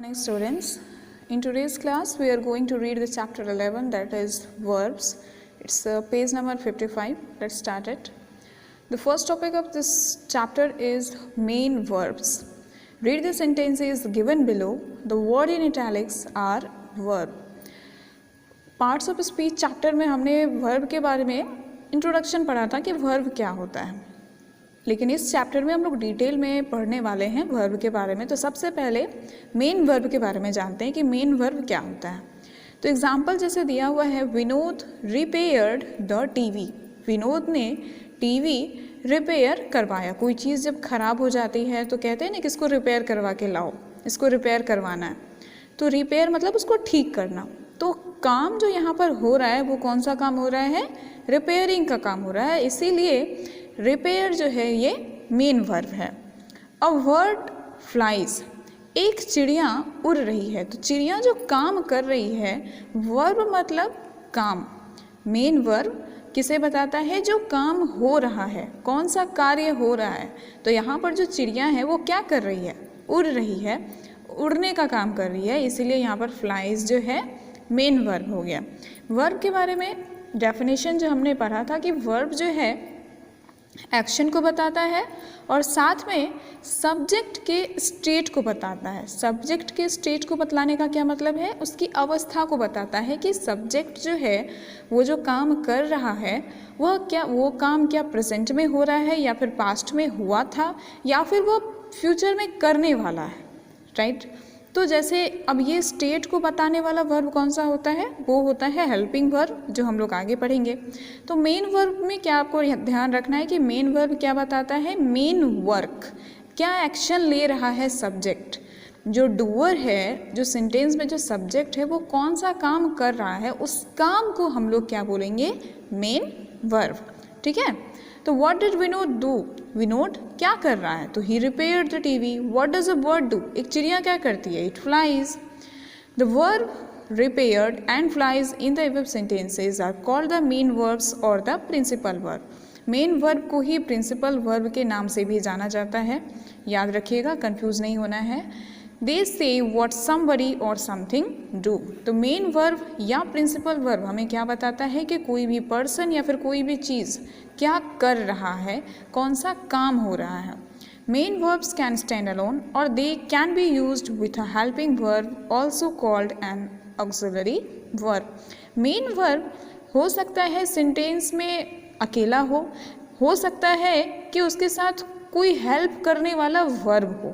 Morning students. In today's class we are going to read the chapter 11, that is verbs. It's page number 55. Let's start it. The first topic of this chapter is main verbs. Read the sentences given below. The word in italics are verb. Parts of speech chapter में हमने verb के बारे में introduction पढ़ा था कि verb क्या होता है, लेकिन इस चैप्टर में हम लोग डिटेल में पढ़ने वाले हैं वर्ब के बारे में। तो सबसे पहले मेन वर्ब के बारे में जानते हैं कि मेन वर्ब क्या होता है। तो एग्जांपल जैसे दिया हुआ है, Vinod repaired the TV. Vinod ने टीवी रिपेयर करवाया। कोई चीज़ जब ख़राब हो जाती है तो कहते हैं ना कि इसको रिपेयर करवा के लाओ, इसको रिपेयर करवाना है। तो रिपेयर मतलब उसको ठीक करना। तो काम जो यहाँ पर हो रहा है वो कौन सा काम हो रहा है? रिपेयरिंग का काम हो रहा है। इसीलिए रिपेयर जो है ये मेन वर्ब है। अ बर्ड फ्लाइज, एक चिड़िया उड़ रही है। तो चिड़िया जो काम कर रही है, वर्ब मतलब काम। मेन वर्ब किसे बताता है? जो काम हो रहा है, कौन सा कार्य हो रहा है। तो यहाँ पर जो चिड़िया है वो क्या कर रही है? उड़ रही है, उड़ने का काम कर रही है। इसीलिए यहाँ पर फ्लाइज जो है मेन वर्ब हो गया। वर्ब के बारे में डेफिनेशन जो हमने पढ़ा था कि वर्ब जो है एक्शन को बताता है और साथ में सब्जेक्ट के स्टेट को बताता है। सब्जेक्ट के स्टेट को बतलाने का क्या मतलब है? उसकी अवस्था को बताता है कि सब्जेक्ट जो है वो जो काम कर रहा है वो काम क्या प्रेजेंट में हो रहा है या फिर पास्ट में हुआ था या फिर वो फ्यूचर में करने वाला है, राइट। तो जैसे अब ये स्टेट को बताने वाला वर्ब कौन सा होता है? वो होता है हेल्पिंग वर्ब, जो हम लोग आगे पढ़ेंगे। तो मेन वर्ब में क्या आपको ध्यान रखना है कि मेन वर्ब क्या बताता है? मेन वर्क, क्या एक्शन ले रहा है सब्जेक्ट। जो डूअर है, जो सेंटेंस में जो सब्जेक्ट है वो कौन सा काम कर रहा है, उस काम को हम लोग क्या बोलेंगे? मेन वर्ब, ठीक है। तो what did Vinod do? Vinod क्या कर रहा है? तो he repaired the TV. What does a bird do? एक चिड़िया क्या करती है? It flies. The verb repaired and flies in the above sentences are called the main verbs और the principal verb. Main verb को ही प्रिंसिपल वर्ब के नाम से भी जाना जाता है। याद रखिएगा, कंफ्यूज नहीं होना है। दे से वॉट समबडी और समथिंग डू। तो मेन वर्ब या प्रिंसिपल वर्ब हमें क्या बताता है कि कोई भी पर्सन या फिर कोई भी चीज़ क्या कर रहा है, कौन सा काम हो रहा है। Main verbs can stand alone और they can be used with a helping verb also called an auxiliary verb. Main verb हो सकता है सेंटेंस में अकेला हो सकता है कि उसके साथ कोई हेल्प करने वाला वर्ब हो।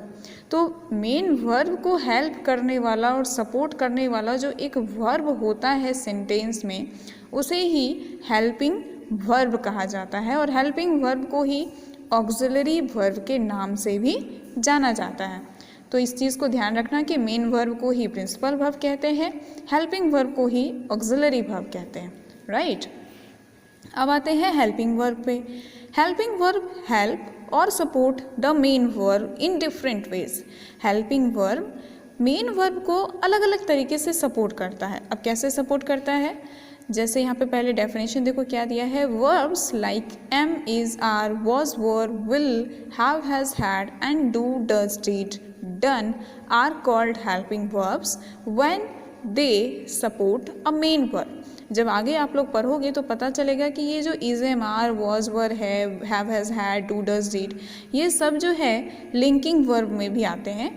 तो मेन वर्ब को हेल्प करने वाला और सपोर्ट करने वाला जो एक वर्ब होता है सेंटेंस में, उसे ही हेल्पिंग वर्ब कहा जाता है और हेल्पिंग वर्ब को ही ऑक्सिलरी वर्ब के नाम से भी जाना जाता है। तो इस चीज़ को ध्यान रखना कि मेन वर्ब को ही प्रिंसिपल वर्ब कहते हैं, हेल्पिंग वर्ब को ही ऑक्सिलरी वर्ब कहते हैं, राइट। अब आते हैं हेल्पिंग वर्ब पे। हेल्पिंग वर्ब हेल्प और support the main verb in different ways. Helping verb main verb को अलग अलग तरीके से सपोर्ट करता है। अब कैसे सपोर्ट करता है? जैसे यहाँ पे पहले डेफिनेशन देखो क्या दिया है। Verbs like am, is, are, was, were, will, have, has, had and do, does, did, done are called helping verbs when they support a main verb. जब आगे आप लोग पढ़ोगे तो पता चलेगा कि ये जो इज, एम, आर, वॉज, वर है, have, has, had, do, does, did, ये सब जो है लिंकिंग वर्ब में भी आते हैं।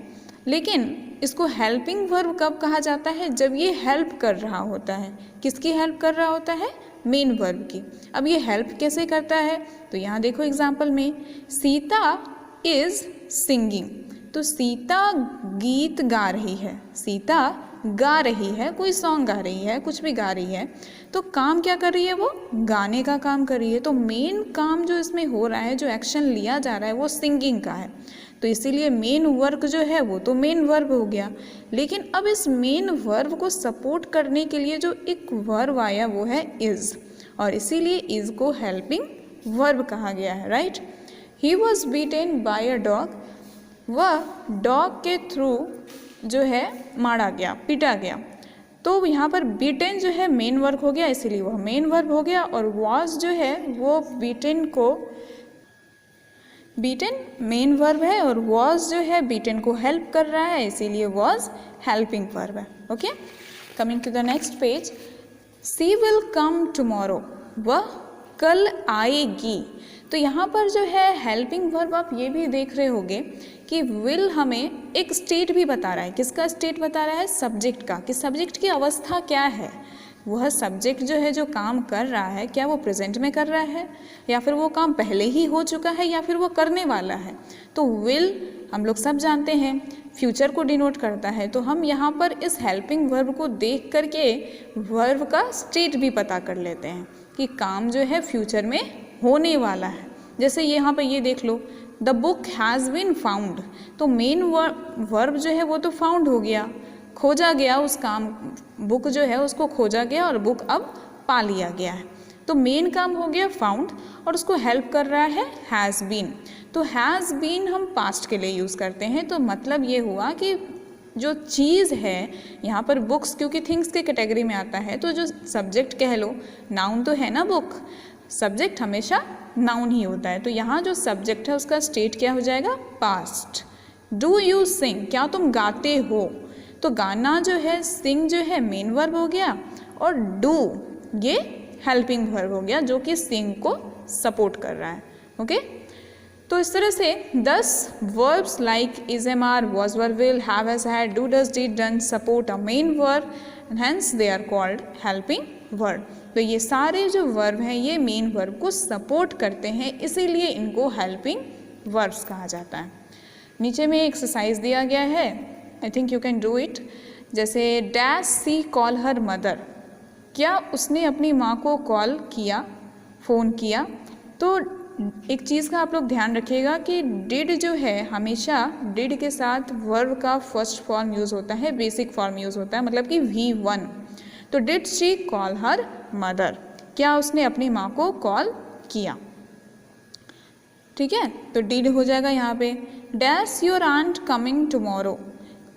लेकिन इसको हेल्पिंग वर्ब कब कहा जाता है? जब ये हेल्प कर रहा होता है। किसकी हेल्प कर रहा होता है? मेन वर्ब की। अब ये हेल्प कैसे करता है? तो यहाँ देखो एग्जाम्पल में, सीता इज सिंगिंग। तो सीता गीत गा रही है, सीता गा रही है, कोई सॉन्ग गा रही है, कुछ भी गा रही है। तो काम क्या कर रही है? वो गाने का काम कर रही है। तो मेन काम जो इसमें हो रहा है, जो एक्शन लिया जा रहा है, वो सिंगिंग का है। तो इसीलिए मेन वर्क जो है वो तो मेन वर्ब हो गया। लेकिन अब इस मेन वर्ब को सपोर्ट करने के लिए जो एक वर्ब आया वो है इज, और इसीलिए इज को हेल्पिंग वर्ब कहा गया है, right. He was beaten by a dog. वह डॉग के थ्रू जो है मारा गया, पीटा गया। तो यहाँ पर बीटेन जो है मेन वर्ब हो गया, इसीलिए वह मेन वर्ब हो गया। और वॉज जो है वो बीटेन को बीटन मेन वर्ब है और वॉज जो है बीटन को हेल्प कर रहा है, इसीलिए वॉज हेल्पिंग वर्ब है. Okay, coming to the next page. She will come tomorrow, वह कल आएगी. तो यहाँ पर जो है हेल्पिंग वर्ब आप ये भी देख रहे होंगे कि विल हमें एक स्टेट भी बता रहा है. किसका स्टेट बता रहा है? सब्जेक्ट का, कि सब्जेक्ट की अवस्था क्या है. वह सब्जेक्ट जो है जो काम कर रहा है, क्या वो प्रेजेंट में कर रहा है या फिर वो काम पहले ही हो चुका है या फिर वो करने वाला है. तो विल हम लोग सब जानते हैं फ्यूचर को डिनोट करता है. तो हम यहाँ पर इस हेल्पिंग वर्ब को देख करके वर्ब का स्टेट भी पता कर लेते हैं कि काम जो है फ्यूचर में होने वाला है. जैसे यहाँ पर ये देख लो, the book has been found. तो मेन वर्ब जो है वो तो फाउंड हो गया, खोजा गया. उस काम बुक जो है उसको खोजा गया और बुक अब पा लिया गया है. तो मेन काम हो गया फाउंड और उसको हेल्प कर रहा है हैज़ बीन. तो हैज़ बीन हम पास्ट के लिए यूज़ करते हैं. तो मतलब ये हुआ कि जो चीज़ है यहाँ पर बुक्स क्योंकि थिंग्स के कैटेगरी में आता है, तो जो सब्जेक्ट कह लो, नाउन तो है ना बुक, सब्जेक्ट हमेशा नाउन ही होता है. तो यहाँ जो सब्जेक्ट है उसका स्टेट क्या हो जाएगा? पास्ट. डू यू सिंग, क्या तुम गाते हो. तो गाना जो है, सिंग जो है मेन वर्ब हो गया और डू ये हेल्पिंग वर्ब हो गया जो कि सिंग को सपोर्ट कर रहा है. ओके, तो इस तरह से 10 verbs like is, am, are, was, were, will, have, has, had, do, does, did, done support a main verb and hence they are called helping verb. तो ये सारे जो वर्ब हैं ये मेन वर्ब को सपोर्ट करते हैं, इसीलिए इनको हेल्पिंग वर्ब्स कहा जाता है. नीचे में एक्सरसाइज दिया गया है, I think you can do it. जैसे dash C call her mother, क्या उसने अपनी माँ को कॉल किया, फ़ोन किया. तो एक चीज़ का आप लोग ध्यान रखिएगा कि डिड जो है हमेशा डिड के साथ वर्ब का फर्स्ट फॉर्म यूज़ होता है, बेसिक फॉर्म यूज़ होता है, मतलब कि V1. तो did she call her mother, क्या उसने अपनी माँ को कॉल किया. ठीक है, तो डिड हो जाएगा यहाँ पे. Dash your aunt coming tomorrow,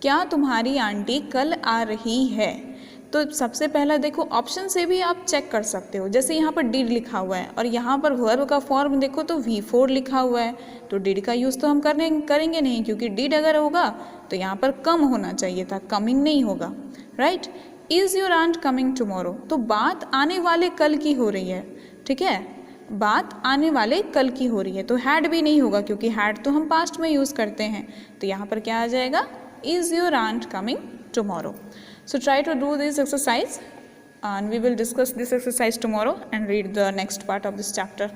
क्या तुम्हारी आंटी कल आ रही है. तो सबसे पहला देखो, ऑप्शन से भी आप चेक कर सकते हो. जैसे यहाँ पर डिड लिखा हुआ है और यहाँ पर वर्ब का फॉर्म देखो तो V4 लिखा हुआ है. तो डिड का यूज़ तो हम करेंगे नहीं, क्योंकि डिड अगर होगा तो यहाँ पर कम होना चाहिए था, कमिंग नहीं होगा. Right. Is your aunt coming tomorrow, तो बात आने वाले कल की हो रही है. ठीक है, बात आने वाले कल की हो रही है. तो हैड भी नहीं होगा क्योंकि हैड तो हम पास्ट में यूज़ करते हैं. तो यहाँ पर क्या आ जाएगा? Is your aunt coming tomorrow. So try to do this exercise and we will discuss this exercise tomorrow and read the next part of this chapter.